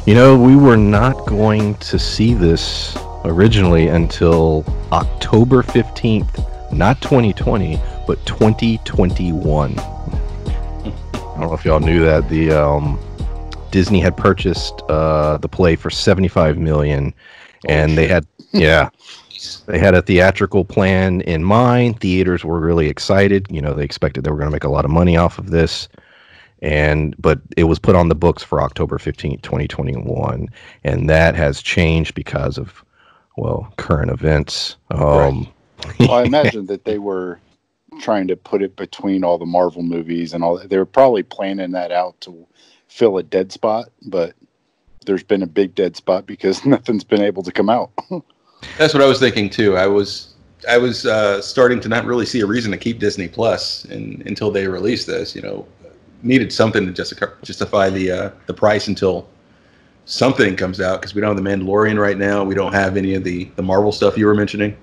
You know, we were not going to see this originally until October 15th, not 2020, but 2021. I don't know if y'all knew that the Disney had purchased the play for 75 million, and they had they had a theatrical plan in mind. Theaters were really excited. You know, they expected they were going to make a lot of money off of this. But it was put on the books for October 15th, 2021, and that has changed because of, well, current events. Right. Well, I imagine that they were trying to put it between all the Marvel movies and all. They were probably planning that out to fill a dead spot, but there's been a big dead spot because nothing's been able to come out. That's what I was thinking too. I was starting to not really see a reason to keep Disney Plus until they released this. You know, needed something to justify the price until something comes out, because we don't have the Mandalorian right now. We don't have any of the Marvel stuff you were mentioning.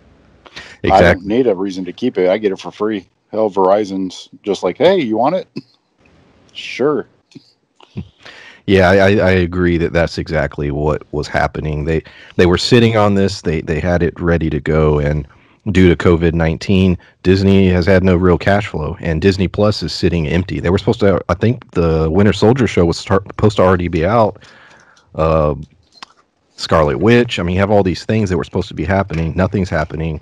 Exactly. I don't need a reason to keep it. I get it for free. Hell, Verizon's just like, hey, you want it? Sure. Yeah, I agree that that's exactly what was happening. They were sitting on this. They had it ready to go, and due to COVID-19, Disney has had no real cash flow, and Disney Plus is sitting empty. They were supposed to, I think the Winter Soldier show was supposed to already be out. Scarlet Witch. I mean, you have all these things that were supposed to be happening. Nothing's happening.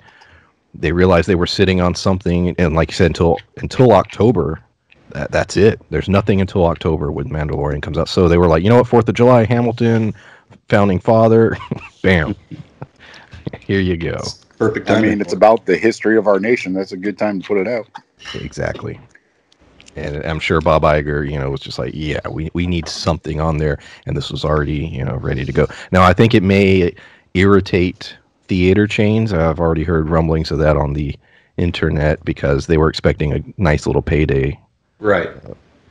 They realized they were sitting on something, and like you said, until October, that's it. There's nothing until October when Mandalorian comes out. So they were like, you know what, 4th of July, Hamilton, Founding Father, bam, here you go. Perfect timing. I mean, it's about the history of our nation. That's a good time to put it out. Exactly. And I'm sure Bob Iger, you know, was just like, yeah, we need something on there, and this was already, you know, ready to go. Now, I think it may irritate theater chains. I've already heard rumblings of that on the internet because they were expecting a nice little payday, right?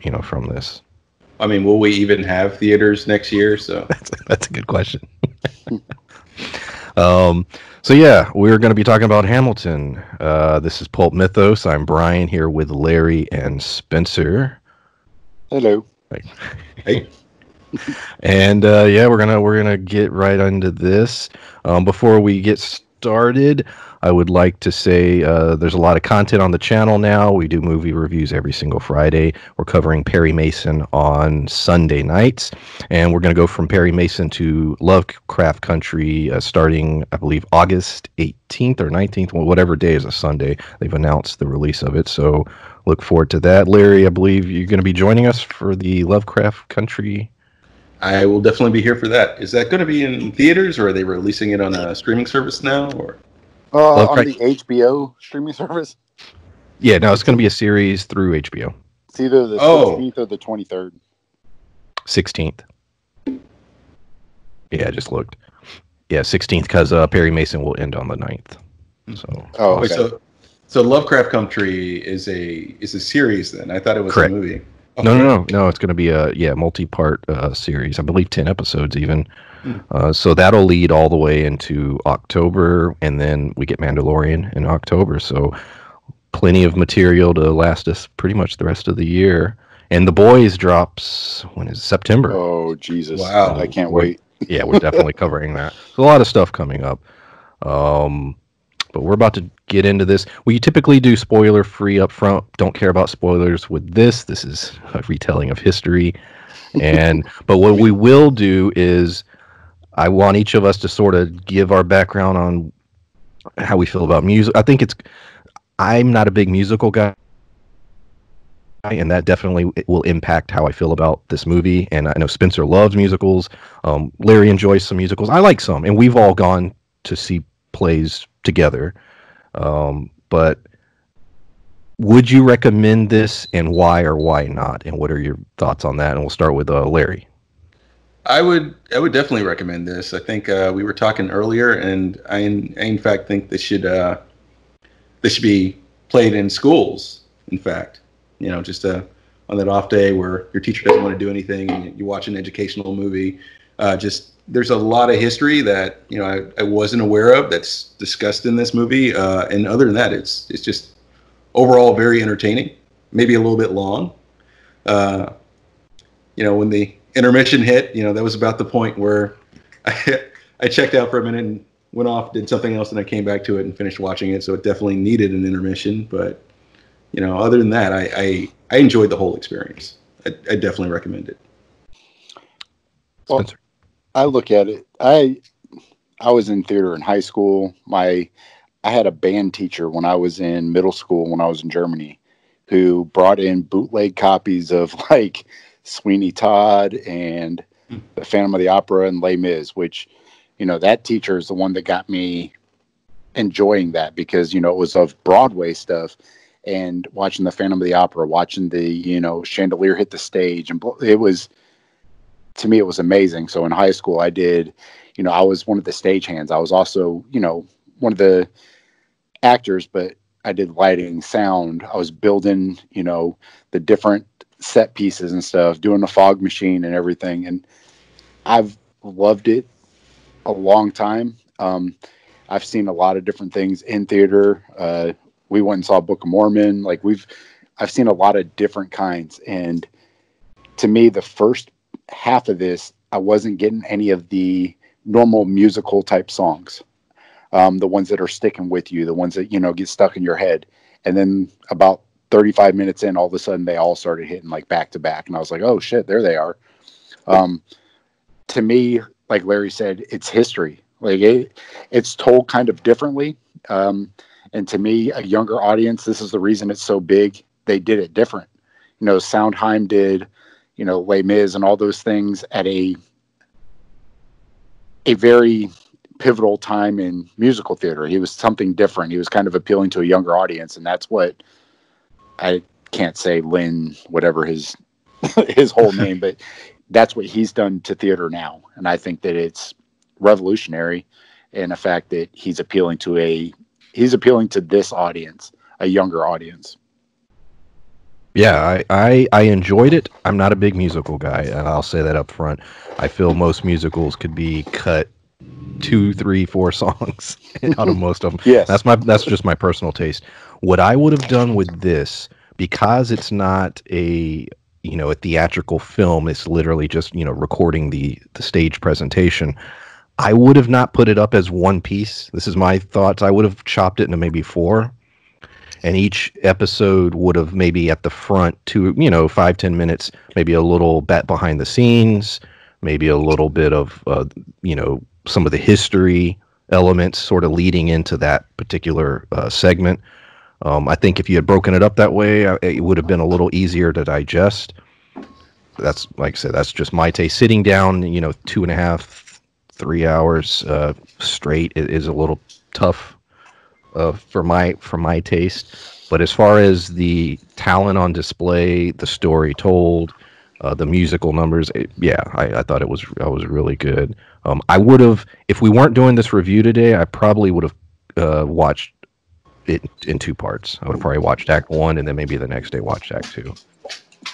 You know, from this. I mean, will we even have theaters next year? So that's a good question. So yeah, we're going to be talking about Hamilton. This is Pulp Mythos. I'm Brian here with Larry and Spencer. Hello. Hey. And yeah, we're gonna get right into this. Before we get started, I would like to say there's a lot of content on the channel now. We do movie reviews every single Friday. We're covering Perry Mason on Sunday nights, and we're going to go from Perry Mason to Lovecraft Country starting, I believe, August 18th or 19th, whatever day is a Sunday. They've announced the release of it, so look forward to that. Larry, I believe you're going to be joining us for the Lovecraft Country. I will definitely be here for that. Is that going to be in theaters, or are they releasing it on a streaming service now? Or on the HBO streaming service? Yeah, no, it's going to be a series through HBO. It's either the 16th or the 23rd. 16th. Yeah, I just looked. Yeah, 16th, because Perry Mason will end on the 9th. So. Oh, okay. Wait, so Lovecraft Country is a series then? I thought it was Correct. a movie. Okay. No. It's going to be a multi-part series. I believe 10 episodes even. So that'll lead all the way into October, and then we get Mandalorian in October. So plenty of material to last us pretty much the rest of the year. And The Boys drops, when is it? September? Oh, Jesus. Wow. I can't wait. Yeah, we're definitely covering that. So a lot of stuff coming up. But we're about to get into this. We typically do spoiler-free up front. Don't care about spoilers with this. This is a retelling of history. But what we will do is I want each of us to sort of give our background on how we feel about music. I'm not a big musical guy, and that definitely will impact how I feel about this movie. And I know Spencer loves musicals. Larry enjoys some musicals. I like some, and we've all gone to see plays together. But would you recommend this, and why or why not? And what are your thoughts on that? And we'll start with Larry. I would definitely recommend this. I think we were talking earlier, and I in fact think this should be played in schools. In fact, you know, just on that off day where your teacher doesn't want to do anything, and you watch an educational movie. There's a lot of history that, you know, I wasn't aware of that's discussed in this movie. And other than that, it's just overall very entertaining. Maybe a little bit long. You know, when the intermission hit, that was about the point where I checked out for a minute and went off, did something else, and I came back to it and finished watching it. So it definitely needed an intermission. But other than that, I enjoyed the whole experience. I definitely recommend it. Well, I look at it. I was in theater in high school. I had a band teacher when I was in middle school when I was in Germany, who brought in bootleg copies of like Sweeney Todd and the Phantom of the Opera and Les Mis, which, that teacher is the one that got me enjoying that because, it was of Broadway stuff and watching the Phantom of the Opera, watching the, chandelier hit the stage. And it was, to me, it was amazing. So in high school, I did, I was one of the stagehands. I was also, one of the actors, but I did lighting, sound. I was building, the different set pieces and stuff, doing the fog machine and everything. And I've loved it a long time. I've seen a lot of different things in theater. We went and saw Book of Mormon. Like I've seen a lot of different kinds. And to me, the first half of this, I wasn't getting any of the normal musical type songs. The ones that are sticking with you, the ones that, get stuck in your head. And then about 35 minutes in, all of a sudden they all started hitting like back to back. And I was like, oh shit, there they are. To me, like Larry said, it's history. Like it's told kind of differently. And to me, a younger audience, this is the reason it's so big. They did it different. Sondheim did, Les Mis and all those things at a very pivotal time in musical theater. He was something different. He was kind of appealing to a younger audience. And that's what I can't say Lin, whatever his whole name, but that's what he's done to theater now. And I think that it's revolutionary in the fact that he's appealing to this audience, a younger audience. Yeah, I enjoyed it. I'm not a big musical guy, and I'll say that up front. I feel most musicals could be cut 2, 3, 4 songs out of most of them. Yes. That's just my personal taste. What I would have done with this, because it's not a theatrical film, it's literally just recording the stage presentation. I would have not put it up as one piece. This is my thoughts. I would have chopped it into maybe 4, and each episode would have maybe at the front 5-10 minutes, maybe a little bit behind the scenes, maybe a little bit of some of the history elements sort of leading into that particular segment. I think if you had broken it up that way, it would have been a little easier to digest. That's, like I said, that's just my taste. Sitting down, 2.5, 3 hours straight is a little tough for my taste. But as far as the talent on display, the story told, the musical numbers, I thought I was really good. I would have, if we weren't doing this review today, I probably would have watched it in 2 parts. I would have probably watched Act 1 and then maybe the next day watched Act 2.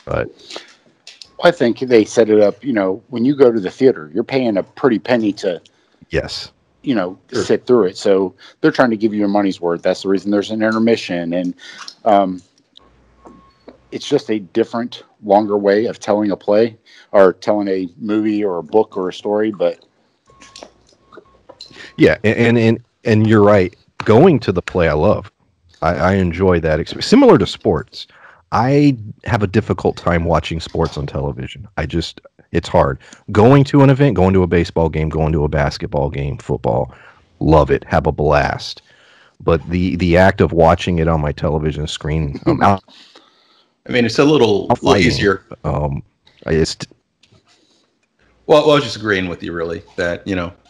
But I think they set it up, when you go to the theater, you're paying a pretty penny to yes, sit through it. So they're trying to give you your money's worth. That's the reason there's an intermission. And it's just a different, longer way of telling a play or telling a movie or a book or a story. But yeah, and you're right. Going to the play, I love. I enjoy that experience. Similar to sports, I have a difficult time watching sports on television. It's hard. Going to an event, going to a baseball game, going to a basketball game, football, love it, have a blast. But the act of watching it on my television screen, it's a little easier. Well, I was just agreeing with you, really, that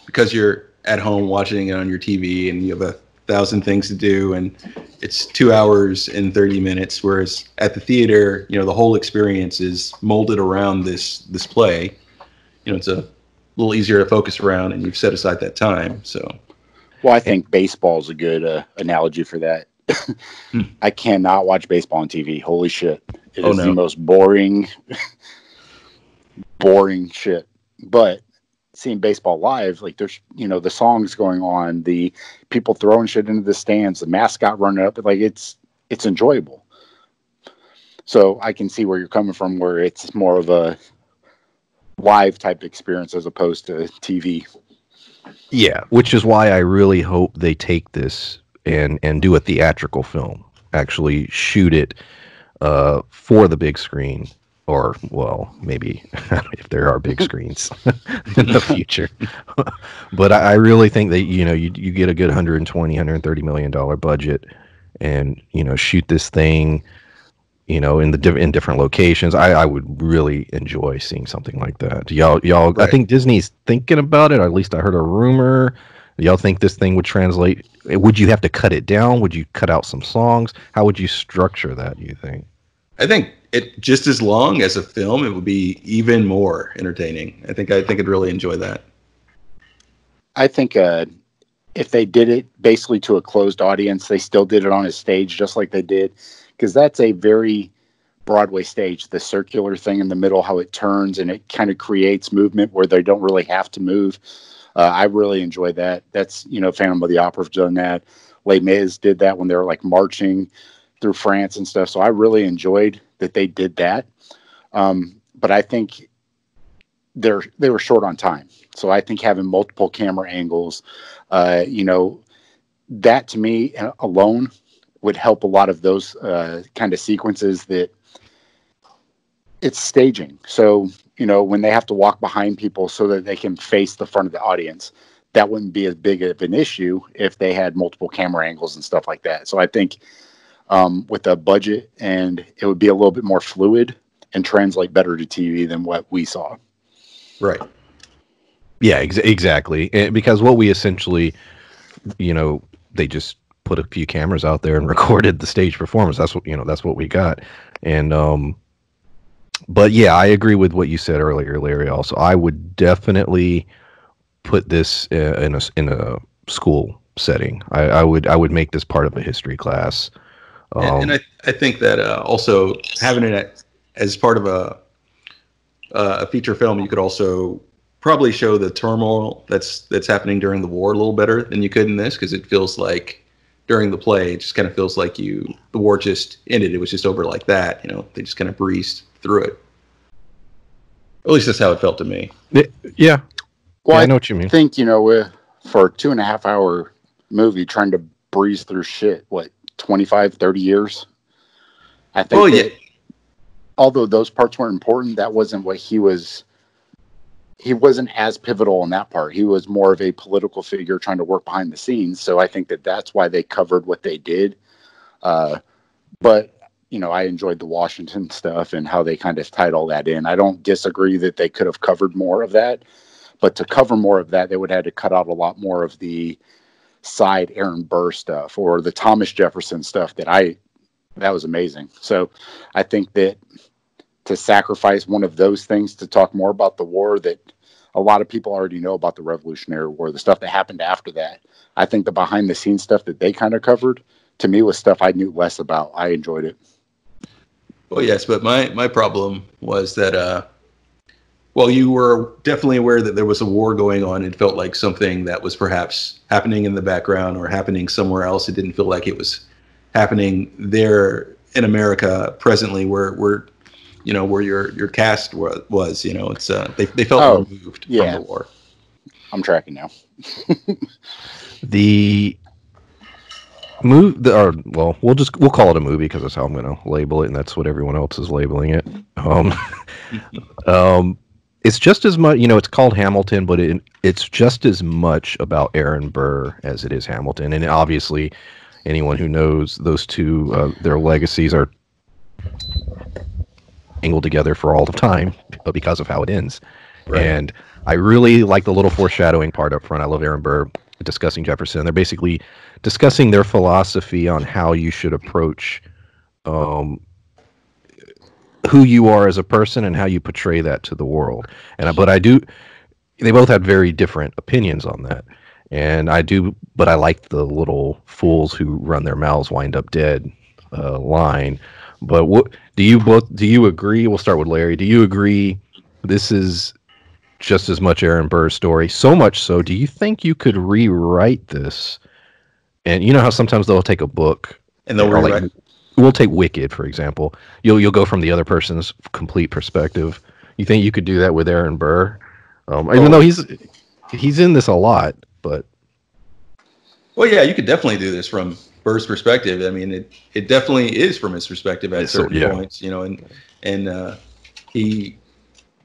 because you're at home watching it on your TV and you have 1,000 things to do, and it's 2 hours and 30 minutes, whereas at the theater, the whole experience is molded around this play. It's a little easier to focus around, and you've set aside that time. So, well, I think baseball is a good analogy for that. I cannot watch baseball on TV. Holy shit. It is the most boring shit. But seeing baseball live, like there's, the songs going on, the people throwing shit into the stands, the mascot running up, like it's enjoyable. So I can see where you're coming from, where it's more of a live type experience as opposed to TV. Yeah, which is why I really hope they take this and do a theatrical film. Actually, shoot it for the big screen, or well, maybe if there are big screens in the future. But I really think that you get a good 120, 130 million dollar budget, and shoot this thing in different locations. I would really enjoy seeing something like that. Y'all, I Right. think Disney's thinking about it. Or at least I heard a rumor. Y'all think this thing would translate? Would you have to cut it down? Would you cut out some songs? How would you structure that, do you think? I think it just as long as a film, it would be even more entertaining. I think I'd really enjoy that. I think if they did it basically to a closed audience, they still did it on a stage just like they did, because that's a very Broadway stage, the circular thing in the middle, how it turns and it kind of creates movement where they don't really have to move. I really enjoy that. That's, Phantom of the Opera have done that. Les Mis did that when they were like marching through France and stuff. So I really enjoyed that they did that. But I think they were short on time. So I think having multiple camera angles, that to me alone would help a lot of those kind of sequences that it's staging. So, when they have to walk behind people so that they can face the front of the audience, that wouldn't be as big of an issue if they had multiple camera angles and stuff like that. So I think with a budget, and it would be a little bit more fluid and translate better to TV than what we saw. Right. Yeah, exactly. Because what we essentially, they just put a few cameras out there and recorded the stage performance. That's what we got. And but yeah, I agree with what you said earlier, Larry. Also, I would definitely put this in a school setting. I would make this part of a history class. And I think that also having it as part of a feature film, you could also probably show the turmoil that's happening during the war a little better than you could in this, because it feels like during the play, it just kind of feels like the war just ended. It was just over like that. They just kind of breezed through it. At least that's how it felt to me. Yeah. Well, I know what you mean. I think, for a 2.5 hour movie trying to breeze through shit, 25, 30 years? I think although those parts weren't important, that wasn't what he wasn't as pivotal in that part. He was more of a political figure trying to work behind the scenes. So I think that's why they covered what they did. But, I enjoyed the Washington stuff and how they kind of tied all that in. I don't disagree that they could have covered more of that. But to cover more of that, they would have had to cut out a lot more of the side Aaron Burr stuff or the Thomas Jefferson stuff that was amazing. So I think that to sacrifice one of those things to talk more about the war that a lot of people already know about, the Revolutionary War, the stuff that happened after that, I think the behind the scenes stuff that they kind of covered, to me, was stuff I knew less about. I enjoyed it. Well, yes, but my problem was that while you were definitely aware that there was a war going on, it felt like something that was perhaps happening in the background or happening somewhere else. It didn't feel like it was happening there in America presently, where your cast was. It's they felt removed from the war. I'm tracking now. The movie, we'll call it a movie because that's how I'm going to label it, and that's what everyone else is labeling it. It's just as much, it's called Hamilton, but it's just as much about Aaron Burr as it is Hamilton. And obviously, anyone who knows those two, their legacies are angled together for all of time because of how it ends. Right. And I really like the little foreshadowing part up front. I love Aaron Burr discussing Jefferson. They're basically discussing their philosophy on how you should approach who you are as a person and how you portray that to the world. They both had very different opinions on that. But I like the little fools who run their mouths wind up dead line. But what do you agree? We'll start with Larry. Do you agree this is just as much Aaron Burr's story? So much so, do you think you could rewrite this? And you know how sometimes they'll take a book and they'll rewrite. We'll take Wicked, for example. You'll go from the other person's complete perspective. You think you could do that with Aaron Burr? Even though he's in this a lot, but well, yeah, you could definitely do this from Burr's perspective. I mean, it definitely is from his perspective at certain points, you know, and he,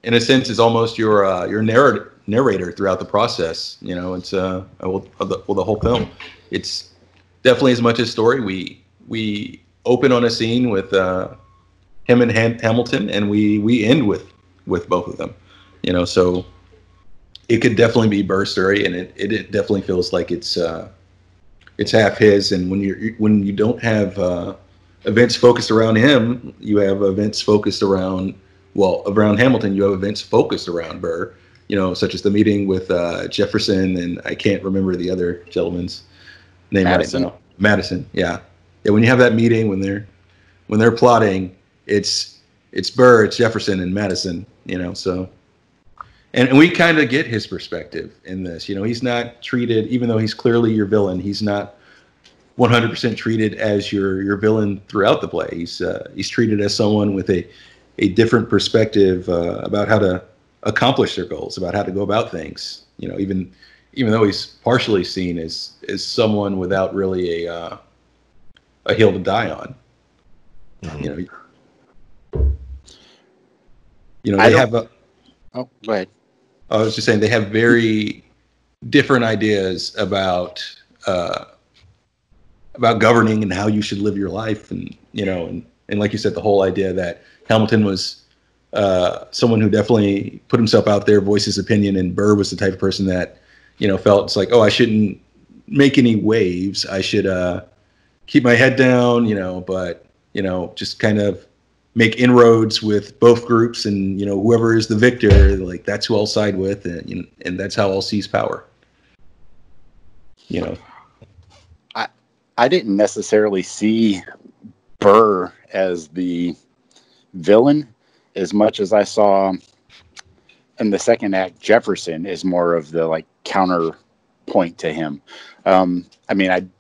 in a sense, is almost your narrator throughout the process. You know, it's the whole film. It's definitely as much a story. We open on a scene with him and Hamilton, and we end with both of them. You know, so it could definitely be Burr's story, and it definitely feels like it's half his. And when you don't have events focused around him, you have events focused around Hamilton. You have events focused around Burr. You know, such as the meeting with Jefferson, and I can't remember the other gentleman's name right now. Madison. Yeah. When you have that meeting, when they're plotting, it's Burr, it's Jefferson, and Madison. You know, so. And we kind of get his perspective in this. You know, he's not treated, even though he's clearly your villain, he's not 100% treated as your villain throughout the play. He's treated as someone with a different perspective about how to accomplish their goals, about how to go about things. You know, even though he's partially seen as someone without really a hill to die on. Mm-hmm. You know, they have a. Oh, go ahead. I was just saying they have very different ideas about governing and how you should live your life, and you know, and like you said, the whole idea that Hamilton was someone who definitely put himself out there, voiced his opinion, and Burr was the type of person that, you know, felt it's like, oh, I shouldn't make any waves. I should keep my head down, you know, but you know, just kind of make inroads with both groups, and you know, whoever is the victor, like that's who I'll side with, and that's how I'll seize power. You know, I didn't necessarily see Burr as the villain as much as I saw in the second act Jefferson is more of the like counterpoint to him. I mean,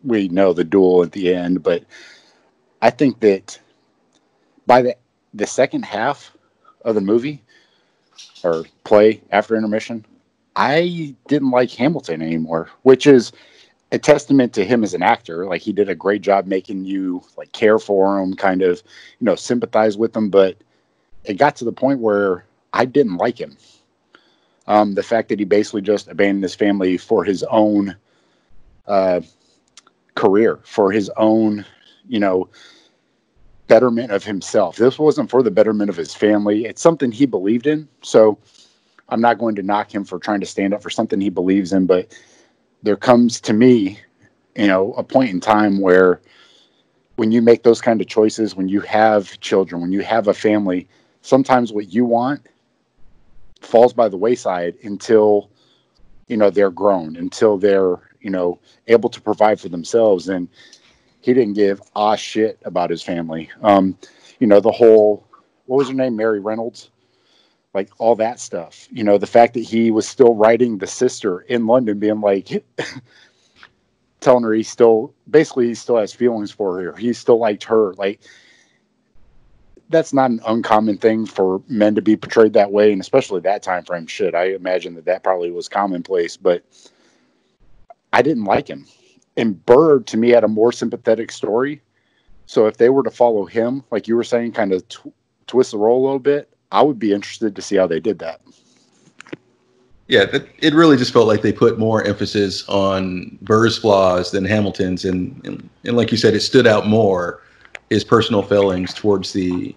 we know the duel at the end, but I think that by the second half of the movie or play after intermission, I didn't like Hamilton anymore, which is a testament to him as an actor. Like, he did a great job making you like care for him, kind of, you know, sympathize with him. But it got to the point where I didn't like him. The fact that he basically just abandoned his family for his own career, for his own, you know, betterment of himself. This wasn't for the betterment of his family. It's something he believed in. So I'm not going to knock him for trying to stand up for something he believes in, but there comes to me, you know, a point in time where when you make those kind of choices, when you have children, when you have a family, sometimes what you want falls by the wayside until, you know, they're grown, until they're, you know, able to provide for themselves. And he didn't give a shit about his family. You know, the whole, what was her name? Mary Reynolds, like all that stuff, you know, the fact that he was still writing the sister in London, being like, telling her he still has feelings for her. He still liked her. Like, that's not an uncommon thing for men to be portrayed that way. And especially that time frame, shit, I imagine that probably was commonplace, but I didn't like him. And Burr, to me, had a more sympathetic story. So if they were to follow him, like you were saying, kind of twist the role a little bit, I would be interested to see how they did that. Yeah, it really just felt like they put more emphasis on Burr's flaws than Hamilton's, and like you said, it stood out more, his personal failings towards the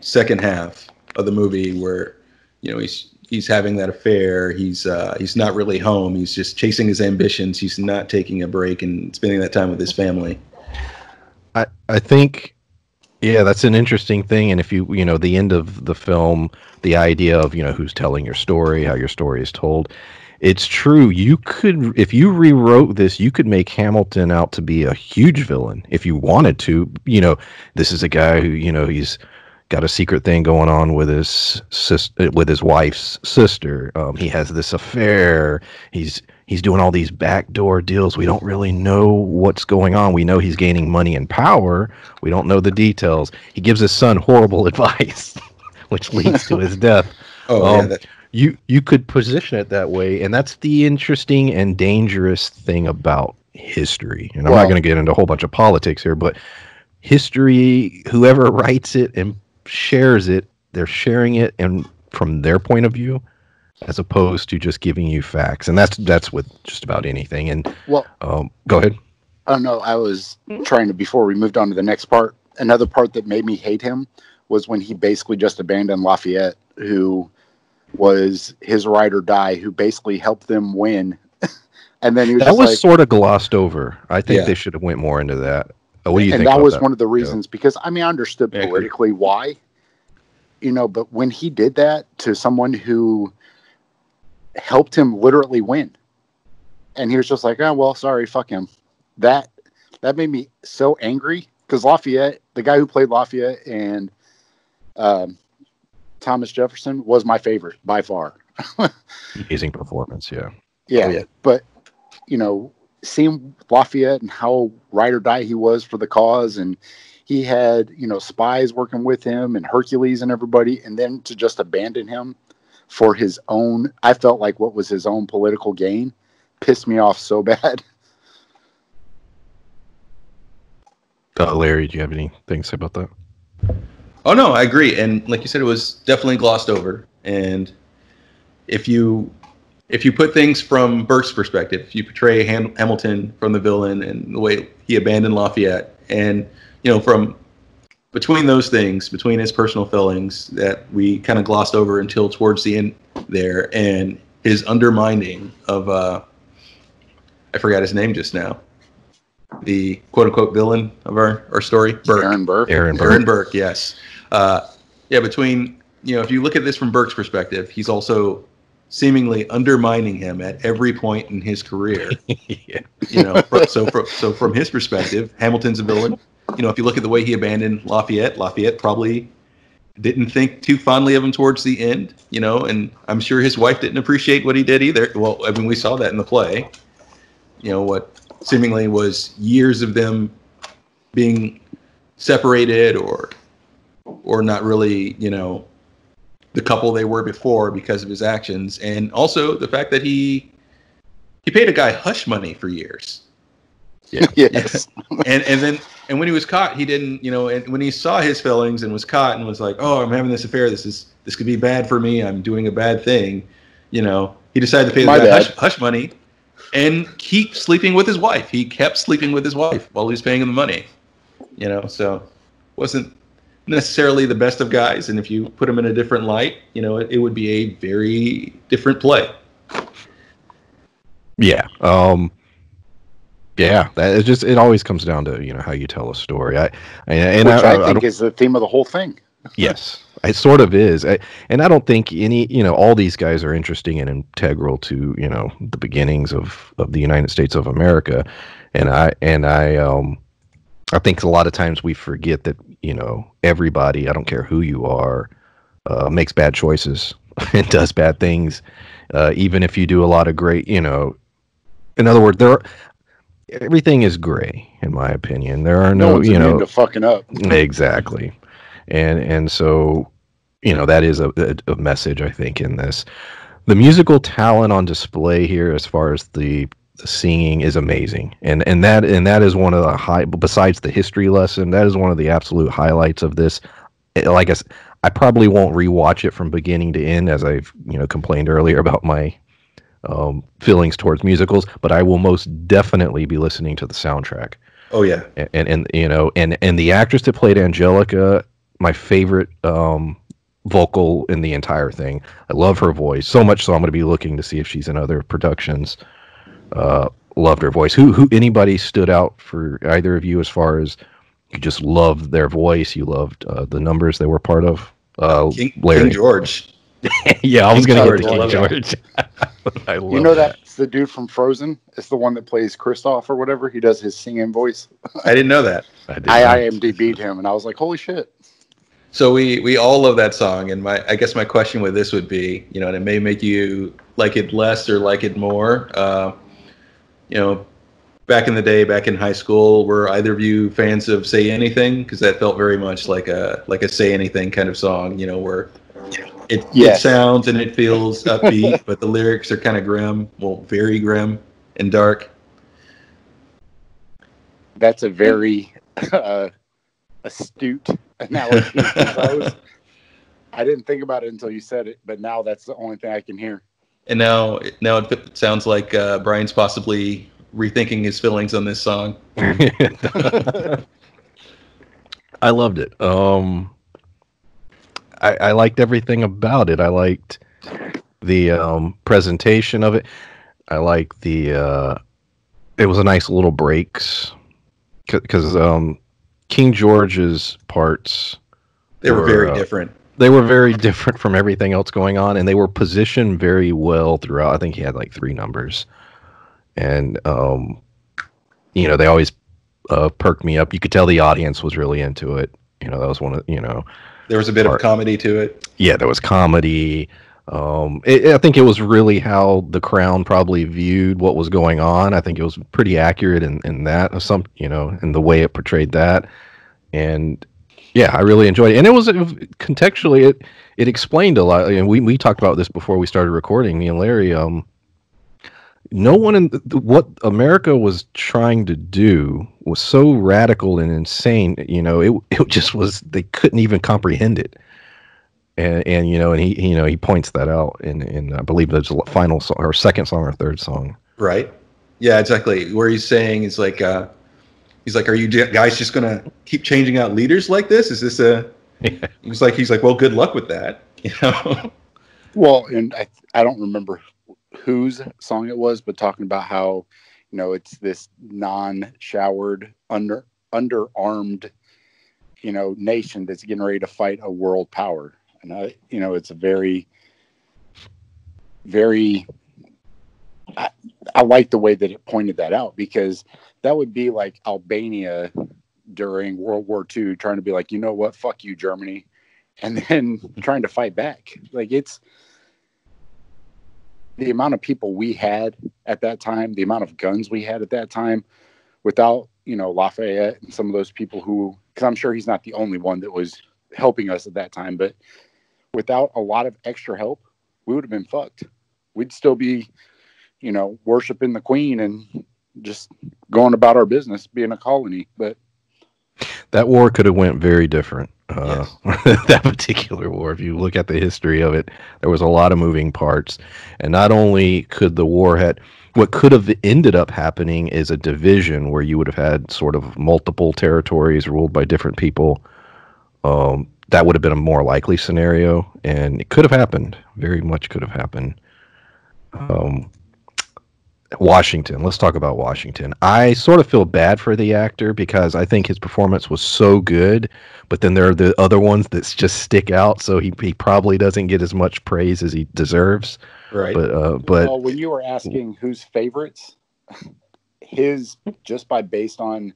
second half of the movie, where, you know, he's having that affair, he's not really home, he's just chasing his ambitions, he's not taking a break and spending that time with his family. I think, yeah, that's an interesting thing. And if you know, the end of the film, the idea of, you know, who's telling your story, how your story is told, it's true. You could, if you rewrote this, you could make Hamilton out to be a huge villain if you wanted to. You know, this is a guy who, you know, he's got a secret thing going on with his wife's sister. He has this affair. He's doing all these backdoor deals. We don't really know what's going on. We know he's gaining money and power. We don't know the details. He gives his son horrible advice. which leads to his death. Oh yeah, You could position it that way, and that's the interesting and dangerous thing about history. And I'm not going to get into a whole bunch of politics here, but history, whoever writes it and shares it, they're sharing it and from their point of view, as opposed to just giving you facts. And that's with just about anything. And go ahead. Oh no, I was trying to, before we moved on to the next part, another part that made me hate him was when he basically just abandoned Lafayette, who was his ride or die, who basically helped them win. And then he was that was sort of glossed over. I think they should have went more into that. What do you think? And that was one of the reasons, because I mean, I understood politically why, but when he did that to someone who helped him literally win, and he was just like, oh, well, sorry, fuck him. That made me so angry, because Lafayette, the guy who played Lafayette and Thomas Jefferson, was my favorite by far. Amazing performance, yeah. Yeah, but seeing Lafayette and how ride or die he was for the cause, and he had spies working with him and Hercules and everybody, and then to just abandon him for his own, I felt like what was his own political gain, pissed me off so bad. Larry, do you have anything to say about that? Oh no, I agree. And like you said, it was definitely glossed over. And if you put things from Burke's perspective, if you portray Hamilton from the villain and the way he abandoned Lafayette, and from between those things, between his personal feelings that we kind of glossed over until towards the end there, and his undermining of I forgot his name just now, the quote unquote villain of our story, Burke. Aaron Burke, yes. Between if you look at this from Burke's perspective, he's also seemingly undermining him at every point in his career. So from his perspective, Hamilton's a villain. If you look at the way he abandoned Lafayette probably didn't think too fondly of him towards the end, and I'm sure his wife didn't appreciate what he did either. Well, I mean, we saw that in the play. What seemingly was years of them being separated or not really, the couple they were before because of his actions. And also the fact that he paid a guy hush money for years. Yeah. Yes. And when he was caught, he didn't, and when he saw his feelings and was caught and was like, oh, I'm having this affair. This could be bad for me. I'm doing a bad thing. He decided to pay the guy hush money and keep sleeping with his wife. He kept sleeping with his wife while he was paying him the money, so wasn't necessarily the best of guys. And if you put him in a different light, it would be a very different play. Yeah. Yeah, it always comes down to, how you tell a story. I think is the theme of the whole thing. Yes, it sort of is. And I don't think all these guys are interesting and integral to, the beginnings of the United States of America. And I think a lot of times we forget that, everybody, I don't care who you are, makes bad choices and does bad things. Even if you do a lot of great, in other words, everything is gray, in my opinion. There are no one's immune to fucking up. Exactly. And so, that is a message, I think, in this. The musical talent on display here, as far as the singing, is amazing. And that is one of the besides the history lesson, that is one of the absolute highlights of this. Like I probably won't rewatch it from beginning to end, as I've, complained earlier about my feelings towards musicals, but I will most definitely be listening to the soundtrack. Oh yeah. And the actress that played Angelica, my favorite vocal in the entire thing. I love her voice so much, so I'm going to be looking to see if she's in other productions. Loved her voice. Who anybody stood out for either of you as far as you just loved their voice, you loved the numbers they were part of? King George. Yeah, I was going to get to King George. I love that's the dude from Frozen. It's the one that plays Kristoff or whatever. He does his singing voice. I didn't know that. I IMDb'd him, and I was like, holy shit. So we all love that song, and I guess my question with this would be, and it may make you like it less or like it more. back in the day, back in high school, were either of you fans of Say Anything? Because that felt very much like a Say Anything kind of song, where it Yes. sounds and it feels upbeat, but the lyrics are kind of grim, well, very grim and dark. That's a very astute analogy. I didn't think about it until you said it, but now that's the only thing I can hear. And now it sounds like Brian's possibly rethinking his feelings on this song. I loved it. I liked everything about it. I liked the presentation of it. I liked the it was a nice little breaks because King George's parts they were very different. They were very different from everything else going on, and they were positioned very well throughout. I think he had like 3 numbers, and they always perked me up. You could tell the audience was really into it. That was one of There was a bit of comedy to it. Yeah, there was comedy. I think it was really how the Crown probably viewed what was going on. I think it was pretty accurate in that, in the way it portrayed that. And yeah, I really enjoyed it. And it was contextually, it explained a lot. And we talked about this before we started recording, me and Larry. No one in what America was trying to do was so radical and insane. It just was, they couldn't even comprehend it. And he points that out in I believe there's a final song or second song or third song. Right. Yeah, exactly. Where he's saying is like, are you guys just gonna keep changing out leaders like this? Is this a? Yeah. He's like, well, good luck with that. Well, and I don't remember whose song it was, but talking about how it's this non-showered, underarmed, nation that's getting ready to fight a world power. And it's a very, very. I like the way that it pointed that out, because that would be like Albania during World War II trying to be like, you know what, fuck you, Germany, and then trying to fight back. Like, it's the amount of people we had at that time, the amount of guns we had at that time, without Lafayette and some of those people who, because I'm sure he's not the only one that was helping us at that time, but without a lot of extra help, we would have been fucked. We'd still be worshiping the Queen and just going about our business, being a colony. But that war could have went very different. Yes. That particular war, if you look at the history of it, there was a lot of moving parts. And not only could the war what could have ended up happening is a division where you would have had sort of multiple territories ruled by different people. That would have been a more likely scenario, and it could have happened. Very much could have happened. Washington. Let's talk about Washington. I sort of feel bad for the actor because I think his performance was so good, but then there are the other ones that just stick out. So he probably doesn't get as much praise as he deserves. Right. But well, when you were asking who's favorites, his just based on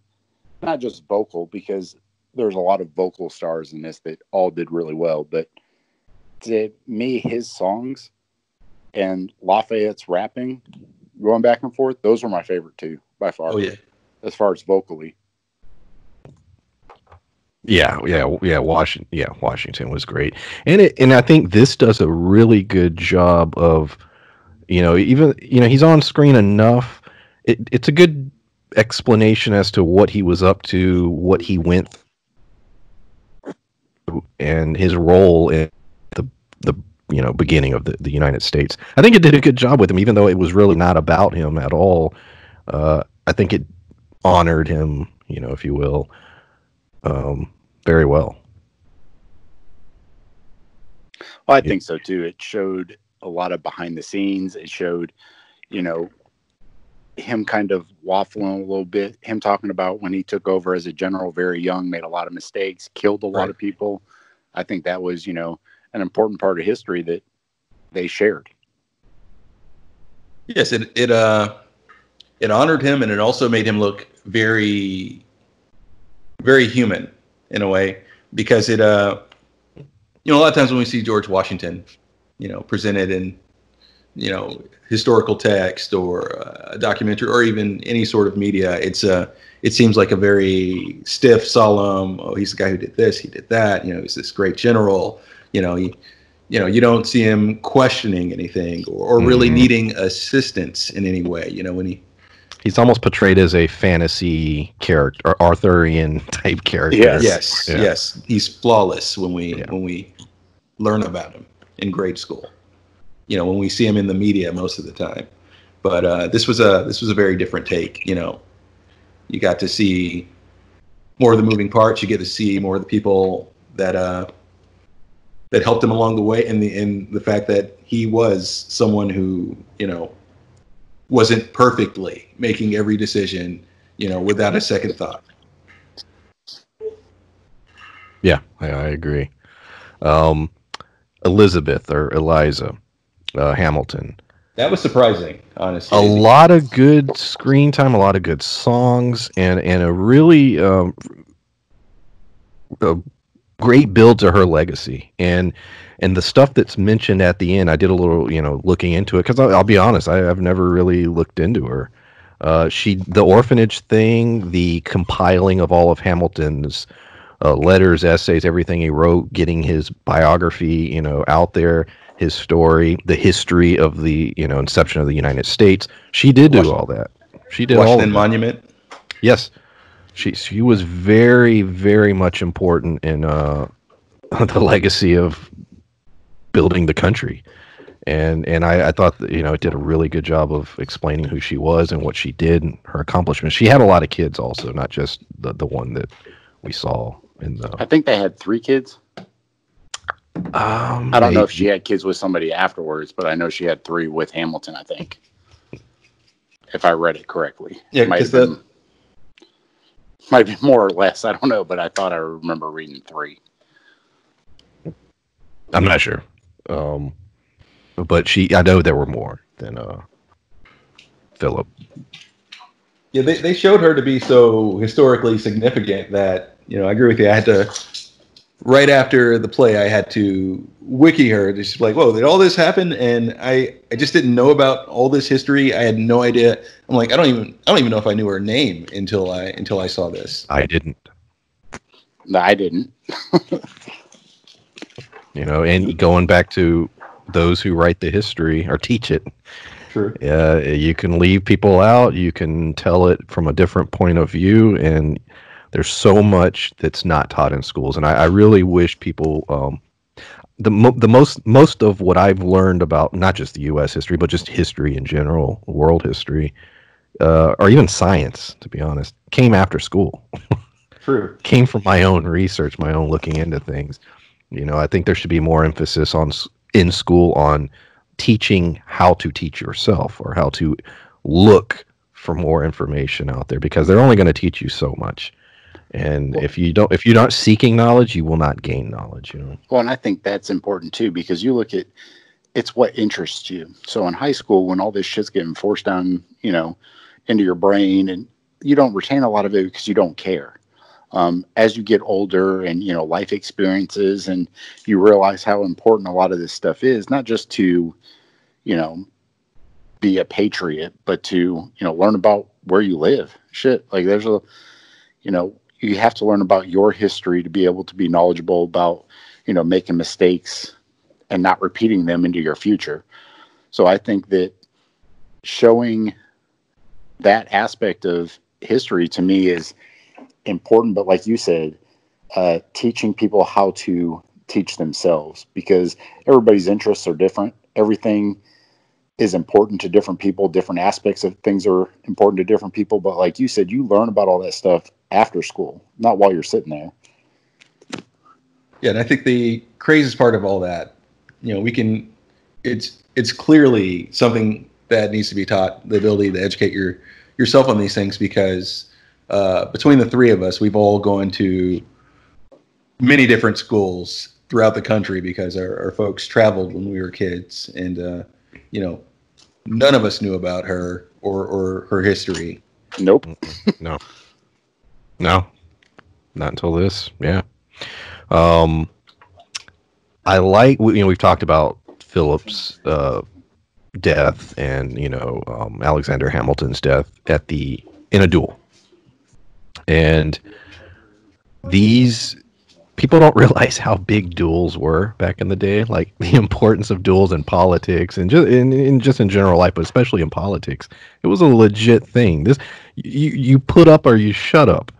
not just vocal, because there's a lot of vocal stars in this that all did really well, but to me, his songs and Lafayette's rapping, going back and forth, those were my favorite too, by far. Oh yeah, as far as vocally. Yeah. Washington was great, and I think this does a really good job of, even he's on screen enough. It's a good explanation as to what he was up to, what he went through, and his role in the beginning of the United States. I think it did a good job with him, even though it was really not about him at all. I think it honored him, if you will, very well. Well, I think so too. It showed a lot of behind the scenes. It showed, him kind of waffling a little bit, him talking about when he took over as a general very young, made a lot of mistakes, killed a lot of people. I think that was, an important part of history that they shared. Yes, it honored him, and it also made him look very, very human in a way, because it a lot of times when we see George Washington, presented in historical text or a documentary or even any sort of media, it seems like a very stiff, solemn. Oh, he's the guy who did this, he did that. He's this great general. You don't see him questioning anything or really needing assistance in any way. When he's almost portrayed as a fantasy character, or Arthurian type character. Yes. He's flawless when we learn about him in grade school. When we see him in the media most of the time. But this was a very different take. You got to see more of the moving parts. You get to see more of the people that helped him along the way, and the fact that he was someone who wasn't perfectly making every decision without a second thought. Yeah, I agree. Elizabeth or Eliza Hamilton. That was surprising, honestly. A lot of good screen time, a lot of good songs, and a really a great build to her legacy. And the stuff that's mentioned at the end, I did a little looking into it, because I'll be honest, I've never really looked into her. The orphanage thing, the compiling of all of Hamilton's letters, essays, everything he wrote, getting his biography out there, his story, the history of the inception of the United States. She did do all that. She did Washington Monument. Yes, she was very, very much important in the legacy of building the country, and I thought that, it did a really good job of explaining who she was and what she did and her accomplishments. She had a lot of kids also, not just the one that we saw in the. I think they had 3 kids. I don't know if she had kids with somebody afterwards, but I know she had 3 with Hamilton, I think, if I read it correctly. Yeah, might be more or less. I don't know, but I thought I remember reading 3. I'm not sure, but I know there were more than Philip. Yeah, they showed her to be so historically significant that I agree with you. I had to. Right after the play, I had to wiki her. Just like, whoa, did all this happen? And I just didn't know about all this history. I had no idea. I'm like, I don't even know if I knew her name until I saw this. I didn't. No, I didn't. And going back to those who write the history or teach it. True. You can leave people out. You can tell it from a different point of view, and there's so much that's not taught in schools, and I really wish people. Most of what I've learned about not just the U.S. history, but just history in general, world history, or even science, to be honest, came after school. True. Came from my own research, my own looking into things. I think there should be more emphasis in school on teaching how to teach yourself, or how to look for more information out there, because they're only going to teach you so much. And if you're not seeking knowledge, you will not gain knowledge. Well, and I think that's important too, because you look at it's what interests you. So in high school, when all this shit's getting forced down, into your brain, and you don't retain a lot of it because you don't care. As you get older and life experiences, and you realize how important a lot of this stuff is, not just to be a patriot, but to learn about where you live. Shit, like there's you have to learn about your history to be able to be knowledgeable about, making mistakes and not repeating them into your future. So I think that showing that aspect of history to me is important. But like you said, teaching people how to teach themselves, because everybody's interests are different. Everything is important to different people. Different aspects of things are important to different people. But like you said, you learn about all that stuff after school, not while you're sitting there. Yeah, and I think the craziest part of all that, it's clearly something that needs to be taught, the ability to educate yourself on these things, because between the 3 of us, we've all gone to many different schools throughout the country because our folks traveled when we were kids, and none of us knew about her or her history. Nope. No, not until this. Yeah. I like, we've talked about Philip's death and Alexander Hamilton's death in a duel. And these people don't realize how big duels were back in the day, like the importance of duels in politics and just in general life, but especially in politics. It was a legit thing. This you put up or you shut up.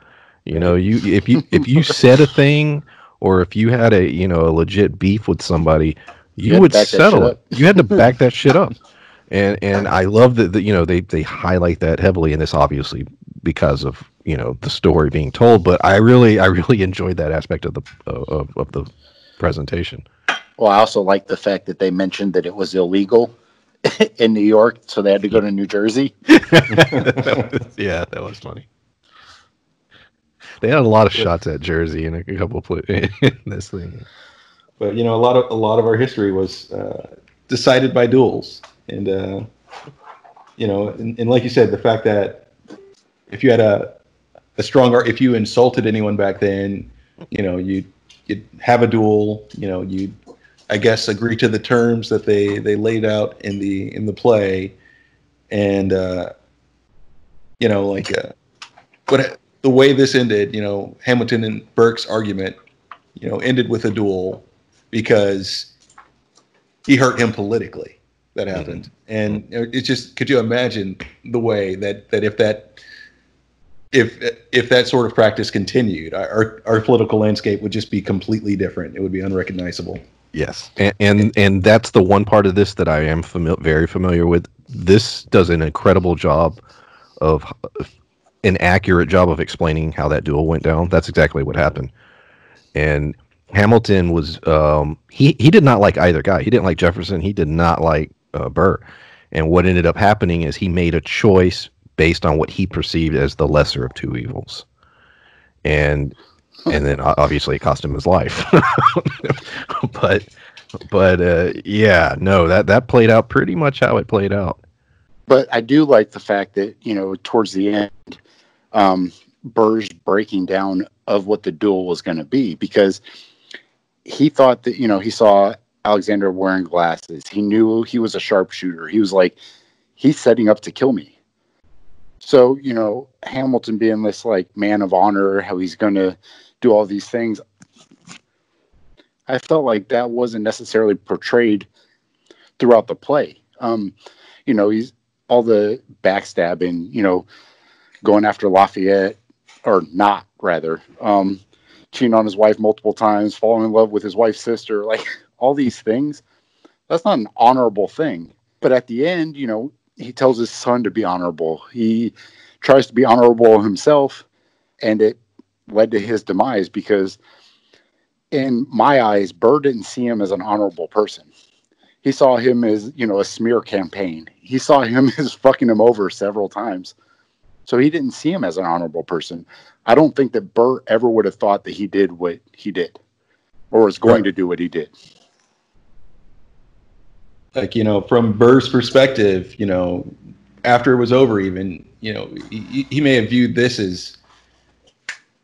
If you said a thing, or if you had a legit beef with somebody, you would settle it. You had to back that shit up. And I love that they highlight that heavily in this, obviously because of the story being told. But I really enjoyed that aspect of the presentation. Well, I also like the fact that they mentioned that it was illegal in New York, so they had to go to New Jersey. That was funny. They had a lot of shots at Jersey in a couple of in this thing. But a lot of our history was decided by duels, and and like you said, the fact that if you had a stronger, if you insulted anyone back then, you'd have a duel. You'd, I guess, agree to the terms that they laid out in the play, and but the way this ended, Hamilton and Burke's argument, ended with a duel because he hurt him politically. That happened, and it's just, could you imagine the way that if that sort of practice continued, our political landscape would just be completely different. It would be unrecognizable. Yes, and that's the one part of this that I am very familiar with. This does an incredible job of an accurate job of explaining how that duel went down. That's exactly what happened. And Hamilton was he did not like either guy. He didn't like Jefferson. He did not like Burr. And what ended up happening is he made a choice based on what he perceived as the lesser of two evils. And then obviously it cost him his life. but that played out pretty much how it played out. But I do like the fact that, towards the end, Burr's breaking down of what the duel was going to be, because he thought that, he saw Alexander wearing glasses. He knew he was a sharpshooter. He was like, he's setting up to kill me. So, Hamilton being this like man of honor, how he's going to do all these things. I felt like that wasn't necessarily portrayed throughout the play. He's all the backstabbing, going after Lafayette, or not rather, cheating on his wife multiple times, falling in love with his wife's sister, like all these things. That's not an honorable thing. But at the end, he tells his son to be honorable. He tries to be honorable himself, and it led to his demise, because in my eyes, Burr didn't see him as an honorable person. He saw him as, a smear campaign. He saw him as fucking him over several times. So he didn't see him as an honorable person. I don't think that Burr ever would have thought that he did what he did, or was going to do what he did. Like, from Burr's perspective, after it was over, even, he may have viewed this as,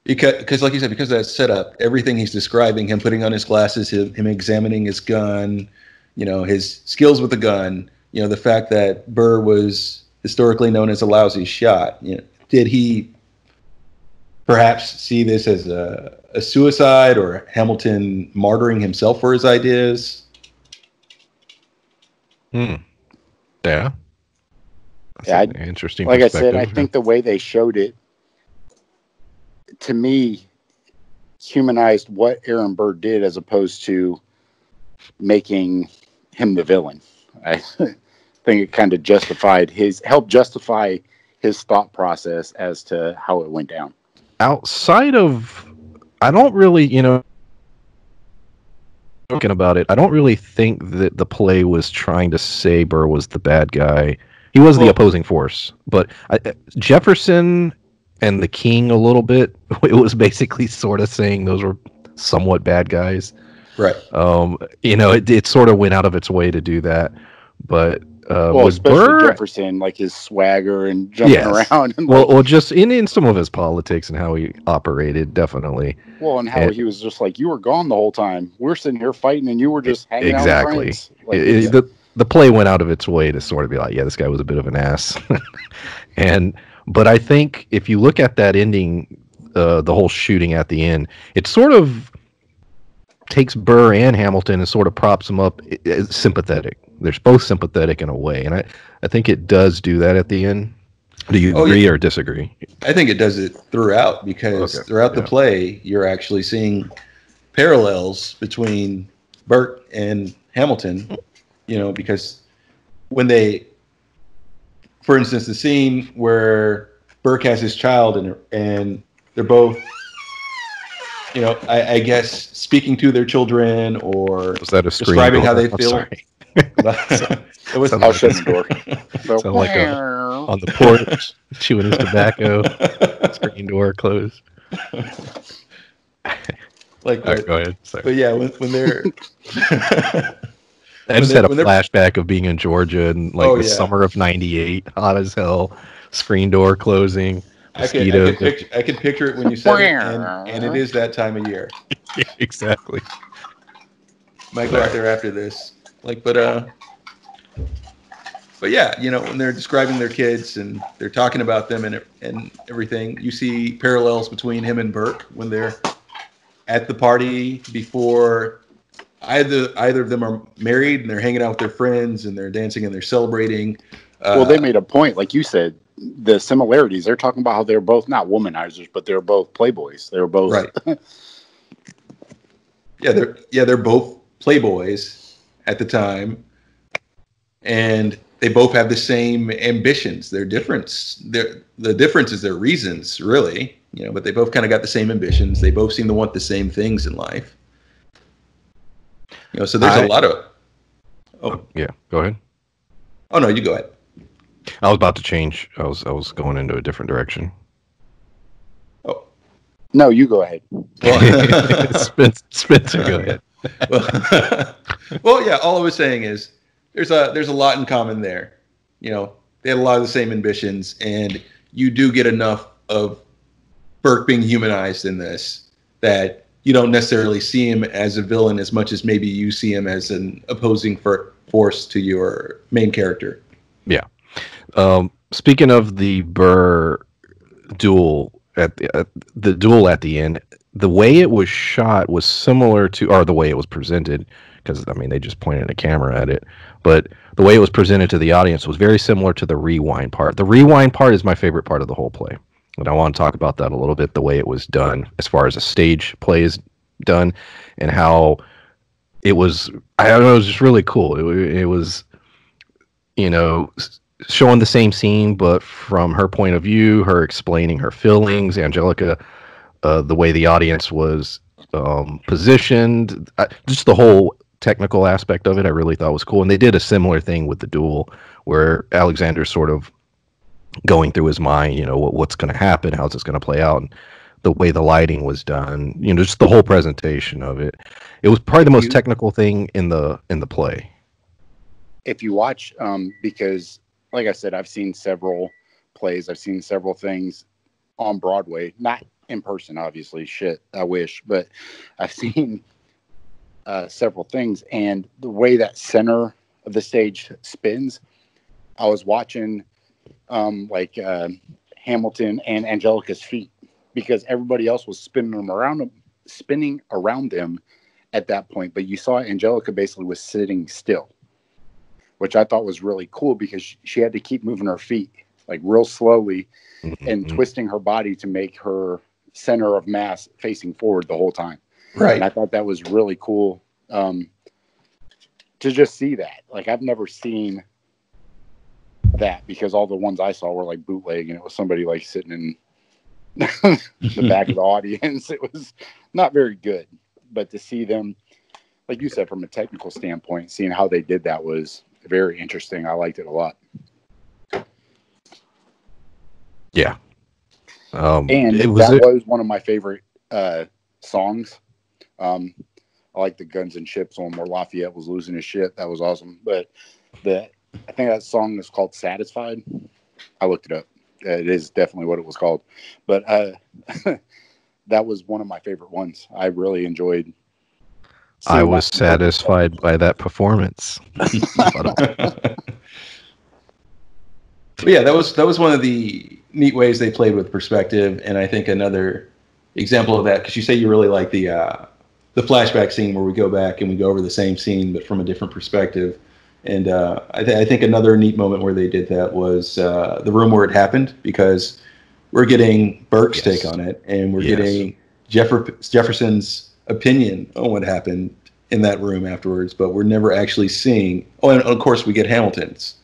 because like you said, because of that setup, everything he's describing, him putting on his glasses, him examining his gun, his skills with the gun, the fact that Burr was historically known as a lousy shot. Did he perhaps see this as a suicide, or Hamilton martyring himself for his ideas? Yeah. That's interesting. Like I said, I think the way they showed it, to me, humanized what Aaron Burr did, as opposed to making him the villain. I think it kind of helped justify his thought process as to how it went down. Outside of, I don't really, talking about it, I don't really think that the play was trying to say Burr was the bad guy. He was the opposing force, but Jefferson and the king a little bit, it was basically sort of saying those were somewhat bad guys. Right. It sort of went out of its way to do that, but especially Burr, Jefferson, like his swagger and jumping around. And just in some of his politics and how he operated, definitely. Well, and how he was just like, you were gone the whole time. We're sitting here fighting, and you were just hanging out with friends. the play went out of its way to sort of be like, yeah, this guy was a bit of an ass. But I think if you look at that ending, the whole shooting at the end, it sort of takes Burr and Hamilton and sort of props them up as sympathetic. They're both sympathetic in a way, and I think it does do that at the end. Do you agree or disagree? I think it does it throughout, because throughout the play, you're actually seeing parallels between Burke and Hamilton, because when they, for instance, the scene where Burke has his child and they're both, I guess, speaking to their children or was that a describing door? how they I'm feel. sorry. It was. I'll shut the door. Sound like on the porch chewing his tobacco. Screen door closed. Like, right, go ahead. Sorry. But yeah, when they're. I just had a flashback of being in Georgia in the summer of '98, hot as hell, screen door closing, mosquitoes. I could picture it when you said it, and it is that time of year. Yeah, exactly. Might go out there after this, but yeah, when they're describing their kids and they're talking about them and everything, you see parallels between him and Burke when they're at the party before either of them are married and they're hanging out with their friends and they're dancing and they're celebrating. Well, they made a point, like you said, the similarities. They're talking about how they're both not womanizers, but they're both playboys. They were both right. They're both playboys at the time, and they both have the same ambitions. The difference is their reasons, really. But they both kind of got the same ambitions. They both seem to want the same things in life. So there's a lot of. Oh yeah, go ahead. Oh no, you go ahead. I was about to change. I was going into a different direction. Oh no, you go ahead. Spencer, go ahead. Well, yeah. All I was saying is there's a lot in common there. They had a lot of the same ambitions, and you do get enough of Burke being humanized in this that you don't necessarily see him as a villain as much as maybe you see him as an opposing force to your main character. Yeah. Speaking of the Burr duel at the duel at the end, the way it was shot was similar to, or the way it was presented, because they just pointed a camera at it, but the way it was presented to the audience was very similar to the rewind part. The rewind part is my favorite part of the whole play, and I want to talk about that a little bit. The way it was done, as far as a stage play is done, and how it was. I don't know. It was just really cool. It was, showing the same scene, but from her point of view, her explaining her feelings, Angelica, the way the audience was positioned, just the whole technical aspect of it, I really thought was cool. And they did a similar thing with the duel, where Alexander's sort of going through his mind, what's going to happen, how's this going to play out, and the way the lighting was done, just the whole presentation of it. It was probably the most technical thing in the play. If you watch, because like I said, I've seen several plays, I've seen several things on Broadway, not in person, obviously. Shit, I wish, but I've seen several things, and the way that center of the stage spins, I was watching Hamilton and Angelica's feet, because everybody else was spinning around them at that point, but you saw Angelica basically was sitting still, which I thought was really cool, because she had to keep moving her feet like real slowly and twisting her body to make her center of mass facing forward the whole time. Right. And I thought that was really cool to just see that. Like, I've never seen that, because all the ones I saw were like bootleg, and it was somebody like sitting in the back of the audience. It was not very good, but to see them, like you said, from a technical standpoint, seeing how they did that was very interesting. I liked it a lot. Yeah. And that was one of my favorite songs. I like the Guns and Chips one where Lafayette was losing his shit. That was awesome. But I think that song is called Satisfied. I looked it up. It is definitely what it was called. But that was one of my favorite ones. I really enjoyed I seeing was that from her satisfied by that performance. But yeah, that was one of the neat ways they played with perspective, and I think another example of that, because you say you really like the flashback scene where we go back and we go over the same scene but from a different perspective. And I think another neat moment where they did that was the room where it happened, because we're getting Burke's Yes. take on it, and we're Yes. getting Jefferson's opinion on what happened in that room afterwards, but we're never actually seeing. Oh, and of course we get Hamilton's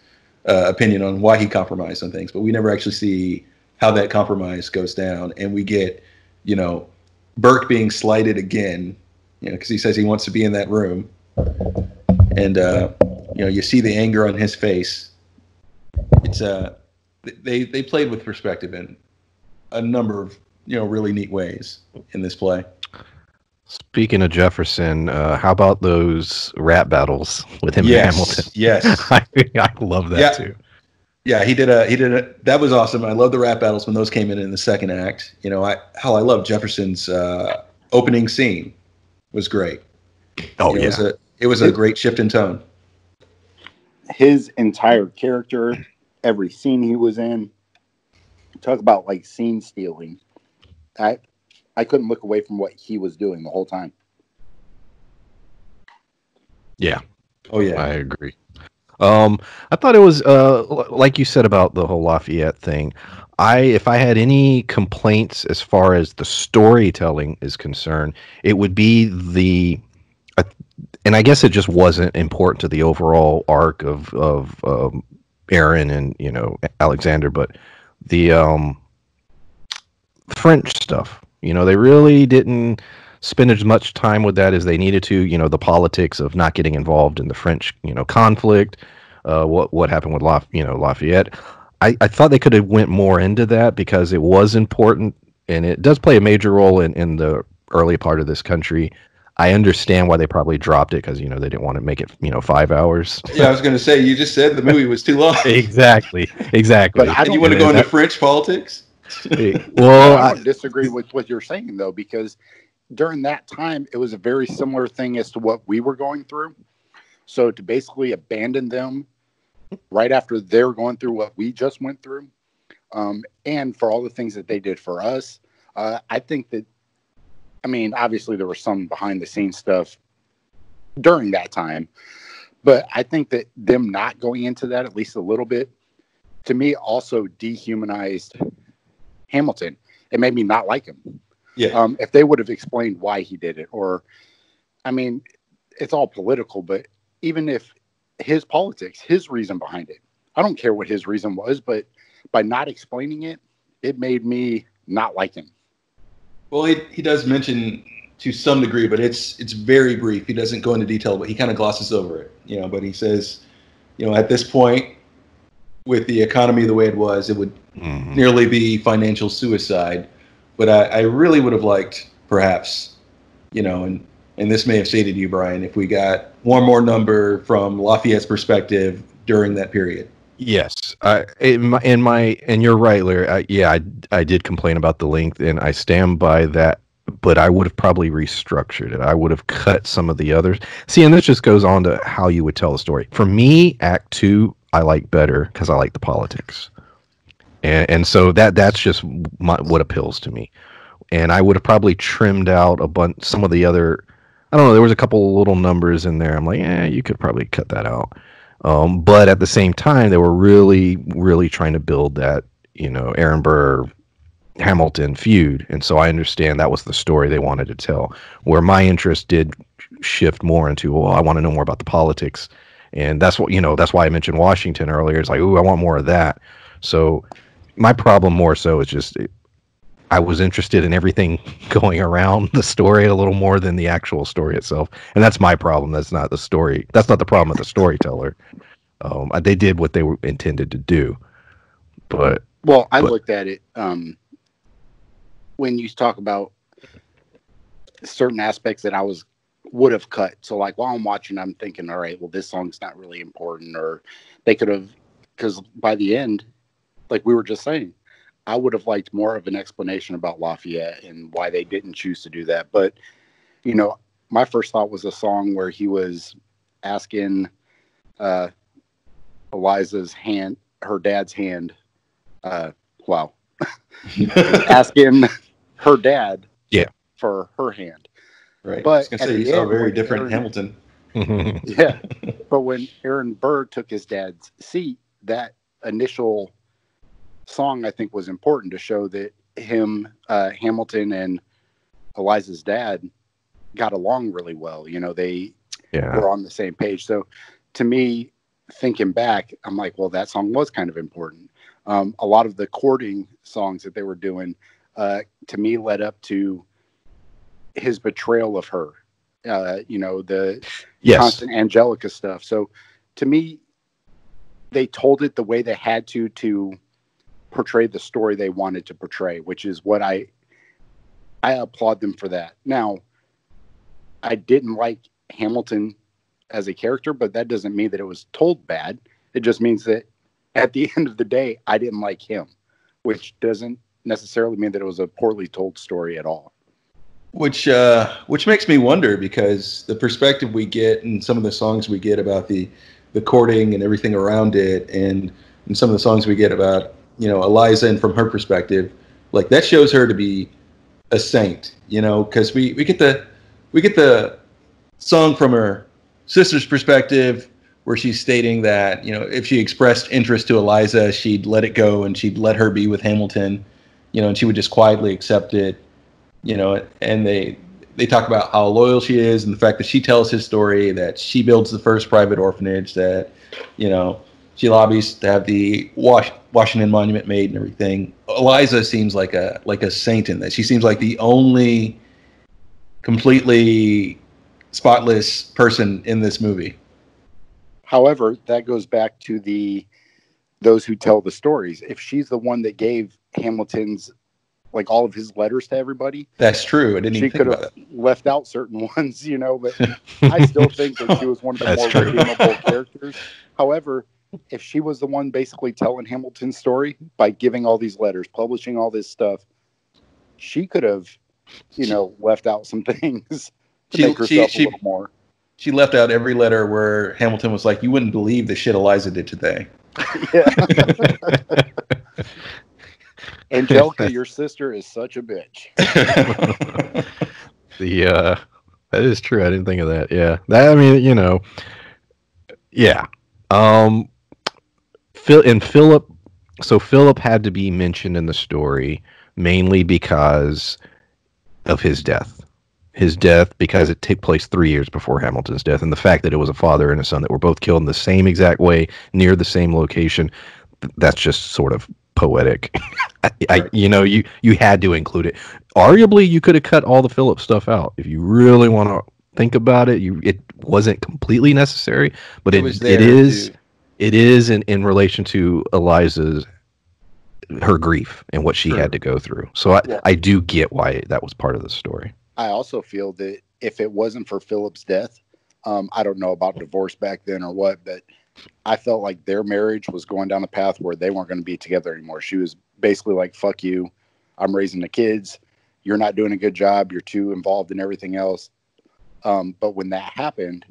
opinion on why he compromised on things, but we never actually see how that compromise goes down, and we get, Burke being slighted again, because he says he wants to be in that room, and you see the anger on his face. It's they played with perspective in a number of really neat ways in this play. Speaking of Jefferson, how about those rap battles with him and Hamilton? Yes. I love that too. Yeah, he did a that was awesome. I love the rap battles when those came in the second act. I love Jefferson's opening scene was great. Oh, it was a great shift in tone. His entire character, every scene he was in. Talk about like scene stealing. I couldn't look away from what he was doing the whole time. Yeah. Oh yeah. I agree. I thought it was like you said about the whole Lafayette thing. If I had any complaints as far as the storytelling is concerned, it would be and I guess it just wasn't important to the overall arc of Aaron and Alexander, but the French stuff. They really didn't spend as much time with that as they needed to. The politics of not getting involved in the French, conflict. What happened with Lafayette. I thought they could have went more into that because it was important, and it does play a major role in the early part of this country. I understand why they probably dropped it because they didn't want to make it 5 hours. Yeah, I was going to say, you just said the movie was too long. Exactly. But I don't. You want to go into French politics? Well, I don't disagree with what you're saying though, because during that time it was a very similar thing as to what we were going through. So to basically abandon them right after they're going through what we just went through, and for all the things that they did for us, I think that. I mean, obviously there was some behind the scenes stuff during that time, but I think that them not going into that at least a little bit, to me, also dehumanized Hamilton. It made me not like him. Yeah. If they would have explained why he did it, or, I mean, it's all political, but even if his politics, his reason behind it, I don't care what his reason was, but by not explaining it, it made me not like him. Well, he does mention to some degree, but it's very brief. He doesn't go into detail, but he kind of glosses over it, but he says, at this point, with the economy the way it was, it would nearly be financial suicide. But I really would have liked, perhaps, and this may have sated you, Brian, if we got one more number from Lafayette's perspective during that period. Yes, and you're right, Larry. I did complain about the length, and I stand by that. But I would have probably restructured it. I would have cut some of the others. See, and this just goes on to how you would tell the story. For me, Act 2, I like better because I like the politics, and so that's just what appeals to me. And I would have probably trimmed out some of the other. I don't know. There was a couple of little numbers in there. I'm like, you could probably cut that out. But at the same time, they were really, really trying to build that, Aaron Burr, Hamilton feud. And so I understand that was the story they wanted to tell. Where my interest did shift more into, well, I want to know more about the politics. And that's why I mentioned Washington earlier. It's like, ooh, I want more of that. So my problem more so is just I was interested in everything going around the story a little more than the actual story itself. And that's my problem. That's not the story. That's not the problem with the storyteller. They did what they were intended to do. But I looked at it when you talk about certain aspects that I would have cut. So like while I'm watching, I'm thinking, all right, well, this song's not really important, or they could have, because by the end, like we were just saying, I would have liked more of an explanation about Lafayette and why they didn't choose to do that. But, my first thought was a song where he was asking Eliza's hand, her dad's hand. Wow. Asking her dad for her hand. Right. But I was going to at say, you the saw a end, very when different Aaron- Hamilton. Yeah. But when Aaron Burr took his dad's seat, that initial song, I think, was important to show that Hamilton and Eliza's dad got along really well. You know, they were on the same page. So to me, thinking back, I'm like, well, that song was kind of important. A lot of the courting songs that they were doing, to me, led up to his betrayal of her. You know, the constant Angelica stuff. So to me, they told it the way they had to portray the story they wanted to portray, which is what I applaud them for that. Now, I didn't like Hamilton as a character, but that doesn't mean that it was told bad. It just means that at the end of the day, I didn't like him, which doesn't necessarily mean that it was a poorly told story at all. Which makes me wonder, because the perspective we get and some of the songs we get about the courting and everything around it, and some of the songs we get about, you know, Eliza, and from her perspective, like, that shows her to be a saint, you know, because we get the song from her sister's perspective, where she's stating that, you know, if she expressed interest to Eliza, she'd let it go and she'd let her be with Hamilton, you know, and she would just quietly accept it, you know. And they talk about how loyal she is, and the fact that she tells his story, that she builds the first private orphanage, that, you know, she lobbies to have the Washington Monument made and everything. Eliza seems like a saint in that. She seems like the only completely spotless person in this movie. However, that goes back to those who tell the stories. If she's the one that gave Hamilton's, like, all of his letters to everybody, that's true. I didn't even think about that. She could have left out certain ones, you know, but I still think that she was one of the more redeemable characters. However, if she was the one basically telling Hamilton's story by giving all these letters, publishing all this stuff, she could have, you know, left out some things to make herself a little more. She left out every letter where Hamilton was like, "You wouldn't believe the shit Eliza did today." Yeah. Angelica, your sister is such a bitch. That is true. I didn't think of that. Yeah. I mean, you know, yeah. Philip had to be mentioned in the story mainly because of his death. Because it took place 3 years before Hamilton's death, and the fact that it was a father and a son that were both killed in the same exact way near the same location, that's just sort of poetic. You know, you had to include it. Arguably, you could have cut all the Philip stuff out if you really want to think about it. It wasn't completely necessary, but it is in relation to Eliza's, her grief and what she had to go through. So I do get why that was part of the story. I also feel that if it wasn't for Philip's death, I don't know about divorce back then or what, but I felt like their marriage was going down a path where they weren't going to be together anymore. She was basically like, "Fuck you. I'm raising the kids. You're not doing a good job. You're too involved in everything else." But when that happened,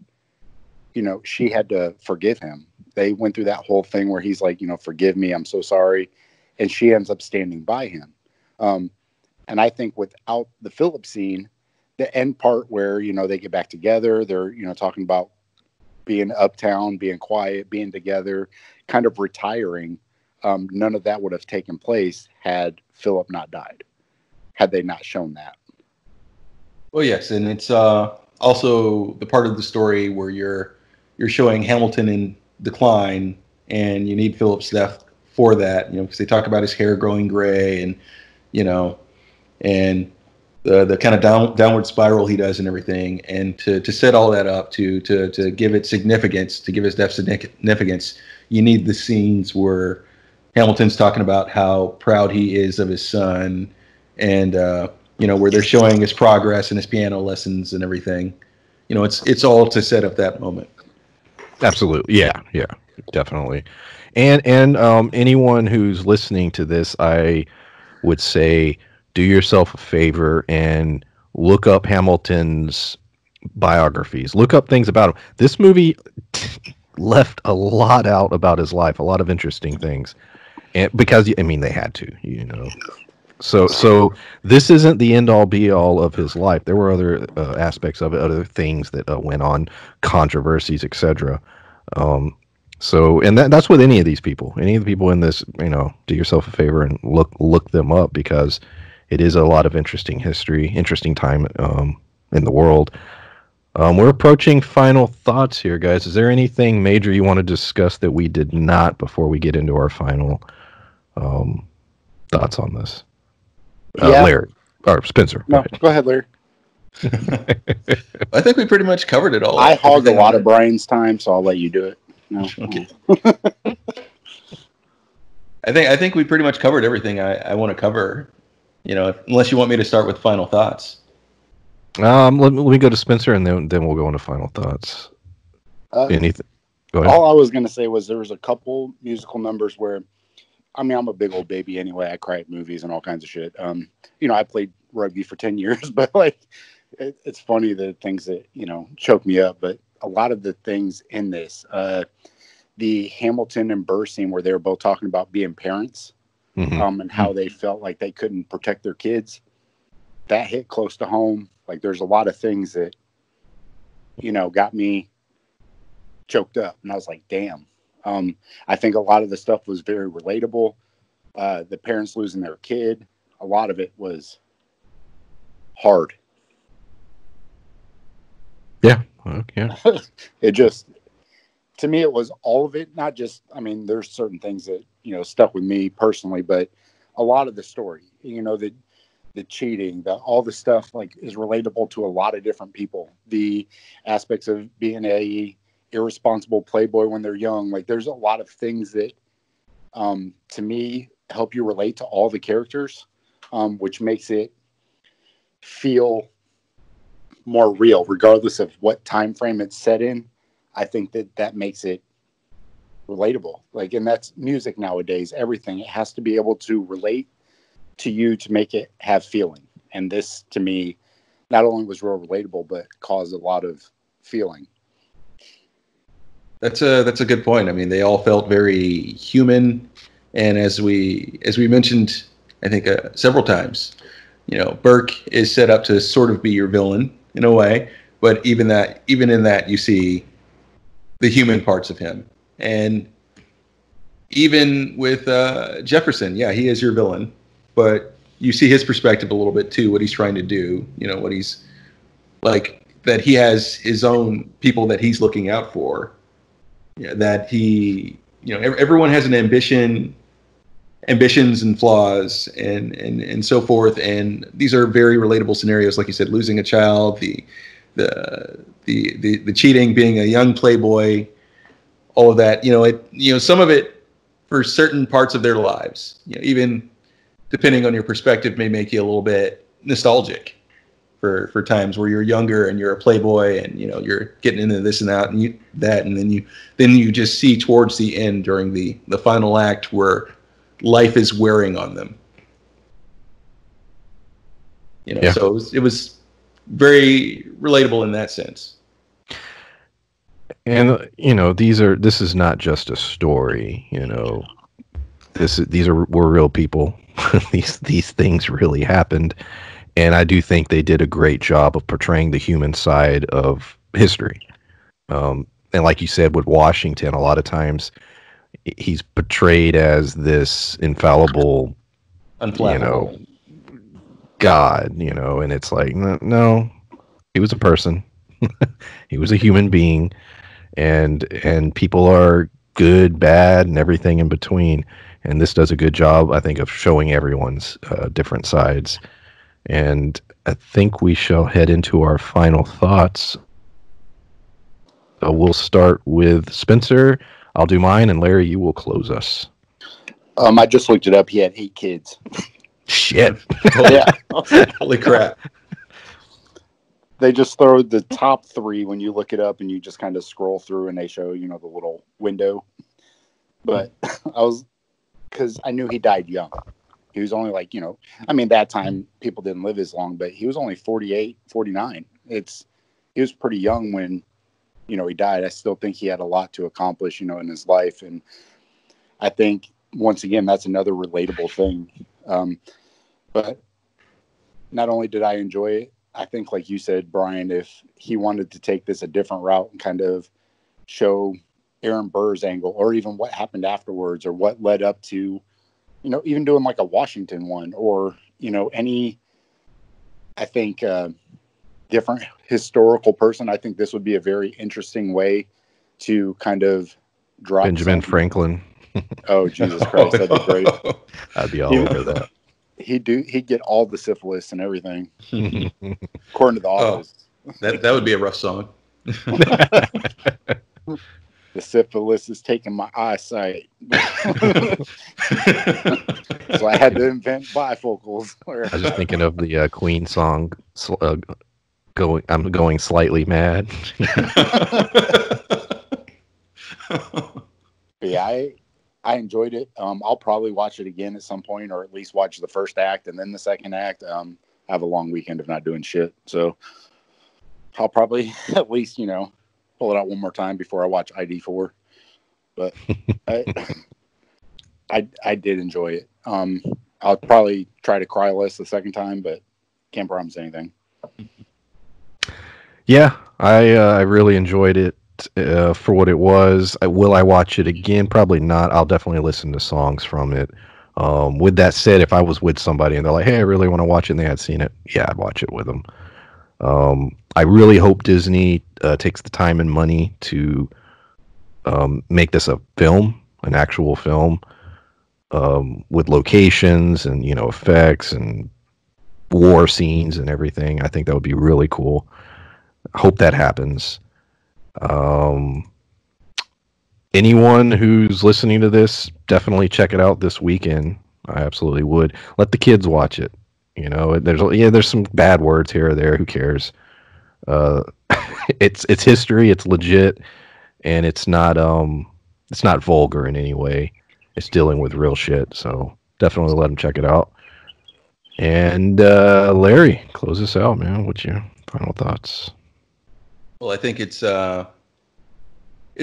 you know, she had to forgive him. They went through that whole thing where he's like, you know, "Forgive me. I'm so sorry." And she ends up standing by him. And I think without the Philip scene, the end part where, you know, they get back together, they're, you know, talking about being uptown, being quiet, being together, kind of retiring. None of that would have taken place had Philip not died, had they not shown that. Well, yes, and it's also the part of the story where you're showing Hamilton in decline, and you need Philip's death for that, you know, because they talk about his hair growing gray, and, you know, and the kind of downward spiral he does and everything, and to set all that up, to give it significance, to give his death significance, you need the scenes where Hamilton's talking about how proud he is of his son, and you know, where they're showing his progress and his piano lessons and everything. You know, it's all to set up that moment. Absolutely, yeah, definitely. And anyone who's listening to this, I would say, do yourself a favor and look up Hamilton's biographies. Look up things about him. This movie left a lot out about his life, a lot of interesting things, and because I mean they had to, you know. So this isn't the end all be all of his life. There were other aspects of it, other things that went on, controversies, etc. So, and that's with any of these people. Any of the people in this, you know, do yourself a favor and look them up, because it is a lot of interesting history, interesting time in the world. We're approaching final thoughts here, guys. Is there anything major you want to discuss that we did not before we get into our final thoughts on this? Yeah. Larry or Spencer. No, go ahead, Larry. I think we pretty much covered it all. I hog a lot of Brian's time, so I'll let you do it. No. Okay. I think we pretty much covered everything I want to cover. You know, unless you want me to start with final thoughts. Let me go to Spencer, and then we'll go into final thoughts. Anything? Go ahead. All I was going to say was there was a couple musical numbers where, I mean, I'm a big old baby anyway. I cry at movies and all kinds of shit. You know, I played rugby for 10 years, but like, it's funny the things that, you know, choke me up. But a lot of the things in this, the Hamilton and Burr scene where they were both talking about being parents, and how they felt like they couldn't protect their kids, that hit close to home. Like, there's a lot of things that, you know, got me choked up, and I was like, damn. I think a lot of the stuff was very relatable. The parents losing their kid, a lot of it was hard. Yeah. Okay. It just, to me, it was all of it. Not just, I mean, there's certain things that, you know, stuck with me personally, but a lot of the story, you know, the cheating, all the stuff like is relatable to a lot of different people. The aspects of being a irresponsible playboy when they're young, like there's a lot of things that, to me, help you relate to all the characters, which makes it feel more real, regardless of what time frame it's set in. I think that makes it relatable. Like, and that's music nowadays. Everything, it has to be able to relate to you to make it have feeling. And this, to me, not only was real relatable, but caused a lot of feeling. That's a good point. I mean, they all felt very human, and as we mentioned, I think several times, you know, Burke is set up to sort of be your villain in a way, but even in that, you see the human parts of him, and even with Jefferson, yeah, he is your villain, but you see his perspective a little bit too, what he's trying to do, you know, what he's like, that he has his own people that he's looking out for. Yeah, that he, you know, everyone has an ambitions and flaws and so forth. And these are very relatable scenarios. Like you said, losing a child, the cheating, being a young playboy, all of that, some of it for certain parts of their lives, even depending on your perspective, may make you a little bit nostalgic for times where you're younger and you're a playboy and you're getting into this and that and then you just see towards the end during the final act where life is wearing on them. Yeah. So it was very relatable in that sense. And this is not just a story. We're real people. these things really happened, and I do think they did a great job of portraying the human side of history. And like you said, with Washington, a lot of times he's portrayed as this infallible, unflappable God, and it's like, no, he was a person. He was a human being, and people are good, bad, and everything in between. And this does a good job, I think, of showing everyone's different sides. And I think we shall head into our final thoughts. We'll start with Spencer. I'll do mine, and Larry, you will close us. I just looked it up. He had 8 kids. Shit. Holy crap. They just throw the top 3 when you look it up, and you just kind of scroll through, and they show, the little window. But because I knew he died young. He was only that time people didn't live as long, but he was only 48, 49. It's he was pretty young when, you know, he died. I still think he had a lot to accomplish, you know, in his life. And I think, once again, that's another relatable thing. But not only did I enjoy it, I think, like you said, Brian, if he wanted to take this a different route and kind of show Aaron Burr's angle, or even what happened afterwards, or what led up to, you know, even doing like a Washington one, or, you know, any, I think, different historical person, I think this would be a very interesting way to kind of drop Benjamin Franklin. Oh, Jesus Christ, that'd be great. I'd be all over that. He'd get all the syphilis and everything, according to The Office. That would be a rough song. The syphilis is taking my eyesight. So I had to invent bifocals. I was just thinking of the Queen song, I'm going slightly mad. Yeah, I enjoyed it. I'll probably watch it again at some point, or at least watch the first act and then the second act. I have a long weekend of not doing shit, so I'll probably at least, you know, pull it out one more time before I watch ID4. But I did enjoy it. I'll probably try to cry less the second time, but can't promise anything. Yeah, I really enjoyed it for what it was. Will I watch it again? Probably not. I'll definitely listen to songs from it. With that said, if I was with somebody and they're like, "Hey, I really want to watch it," and they had seen it, yeah, I'd watch it with them. I really hope Disney takes the time and money to make this a film, an actual film, with locations and, you know, effects and war scenes and everything. I think that would be really cool. Hope that happens. Anyone who's listening to this, definitely check it out this weekend. I absolutely would. Let the kids watch it. You know, there's some bad words here or there. Who cares? It's history. It's legit, and it's not vulgar in any way. It's dealing with real shit. So definitely let them check it out. And Larry, close us out, man. What's your final thoughts? Well, I think it's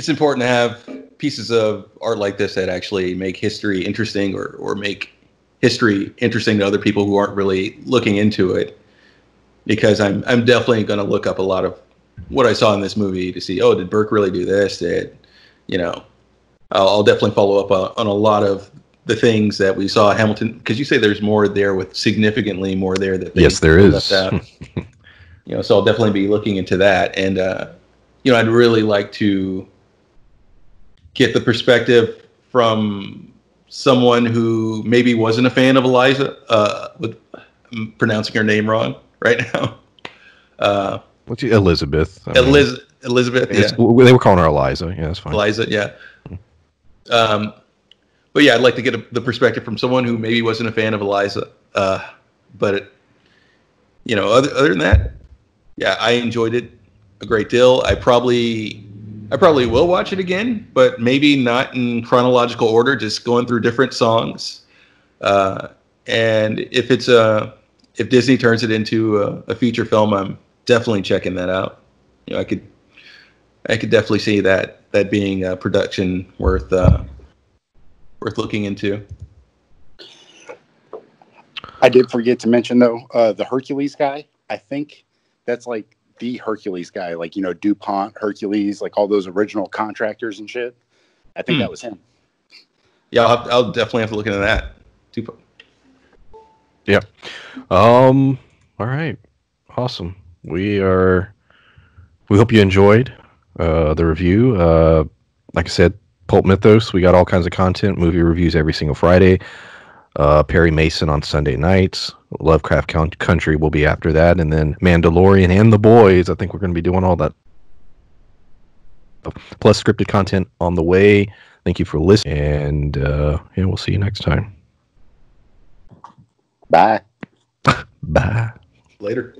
important to have pieces of art like this that actually make history interesting, or make history interesting to other people who aren't really looking into it. Because I'm definitely going to look up a lot of what I saw in this movie to see, oh, did Burke really do this? I'll definitely follow up on a lot of the things that we saw Hamilton, because you say there's more there, with significantly more there that yes, there is. So I'll definitely be looking into that, and I'd really like to get the perspective from someone who maybe wasn't a fan of Eliza. I'm pronouncing her name wrong right now. What's Elizabeth? Elizabeth. Yeah. They were calling her Eliza. Yeah, that's fine. Eliza. Yeah. But yeah, I'd like to get the perspective from someone who maybe wasn't a fan of Eliza. But other than that, yeah, I enjoyed it a great deal. I probably will watch it again, but maybe not in chronological order, just going through different songs. And if Disney turns it into a feature film, I'm definitely checking that out. I could definitely see that being a production worth looking into. I did forget to mention, though, the Hercules guy. I think that's like the Hercules guy, like, DuPont, Hercules, like all those original contractors and shit. I think that was him. Yeah, I'll definitely have to look into that. DuPont. Yeah. All right. Awesome. We hope you enjoyed the review. Like I said, PulpMythos, we got all kinds of content, movie reviews every single Friday. Perry Mason on Sunday nights. Lovecraft Country will be after that, and then Mandalorian and The Boys. I think we're going to be doing all that. Plus scripted content on the way. Thank you for listening, and we'll see you next time. Bye. Bye. Later.